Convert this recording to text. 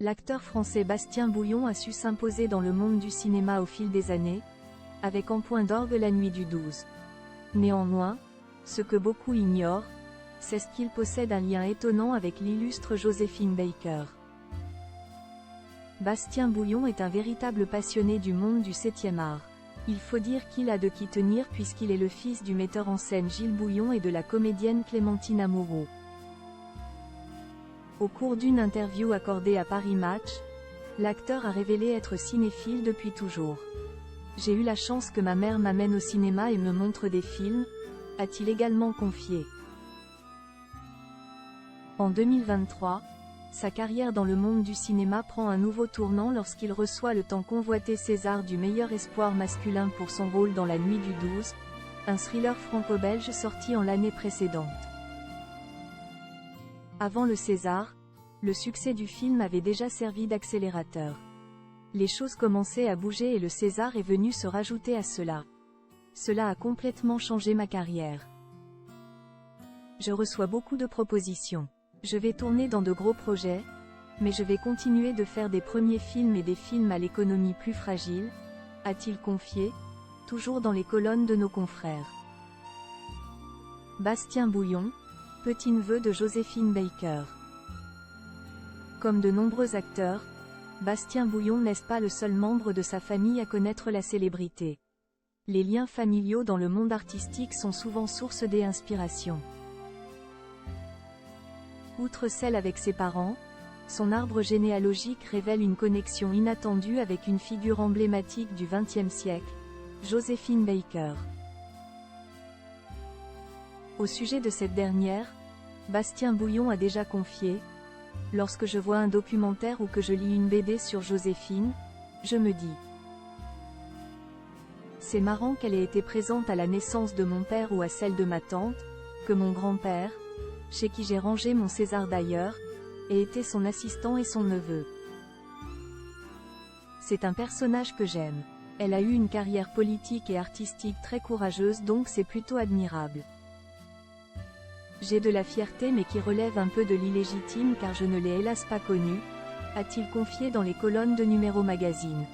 L'acteur français Bastien Bouillon a su s'imposer dans le monde du cinéma au fil des années, avec en point d'orgue La Nuit du 12. Néanmoins, ce que beaucoup ignorent, c'est qu'il possède un lien étonnant avec l'illustre Joséphine Baker. Bastien Bouillon est un véritable passionné du monde du 7e art. Il faut dire qu'il a de qui tenir puisqu'il est le fils du metteur en scène Gilles Bouillon et de la comédienne Clémentine Amouroux. Au cours d'une interview accordée à Paris Match, l'acteur a révélé être cinéphile depuis toujours. « J'ai eu la chance que ma mère m'amène au cinéma et me montre des films », a-t-il également confié. En 2023, sa carrière dans le monde du cinéma prend un nouveau tournant lorsqu'il reçoit le tant convoité César du meilleur espoir masculin pour son rôle dans La Nuit du 12, un thriller franco-belge sorti en l'année précédente. Avant le César, le succès du film avait déjà servi d'accélérateur. Les choses commençaient à bouger et le César est venu se rajouter à cela. Cela a complètement changé ma carrière. Je reçois beaucoup de propositions. Je vais tourner dans de gros projets, mais je vais continuer de faire des premiers films et des films à l'économie plus fragile, a-t-il confié, toujours dans les colonnes de nos confrères. Bastien Bouillon, petit-neveu de Joséphine Baker. Comme de nombreux acteurs, Bastien Bouillon n'est pas le seul membre de sa famille à connaître la célébrité. Les liens familiaux dans le monde artistique sont souvent source d'inspiration. Outre celle avec ses parents, son arbre généalogique révèle une connexion inattendue avec une figure emblématique du XXe siècle, Joséphine Baker. Au sujet de cette dernière, Bastien Bouillon a déjà confié « Lorsque je vois un documentaire ou que je lis une BD sur Joséphine, je me dis « C'est marrant qu'elle ait été présente à la naissance de mon père ou à celle de ma tante, que mon grand-père, chez qui j'ai rangé mon César d'ailleurs, ait été son assistant et son neveu. C'est un personnage que j'aime. Elle a eu une carrière politique et artistique très courageuse donc c'est plutôt admirable. J'ai de la fierté mais qui relève un peu de l'illégitime car je ne l'ai hélas pas connue, a-t-il confié dans les colonnes de Numéro Magazine.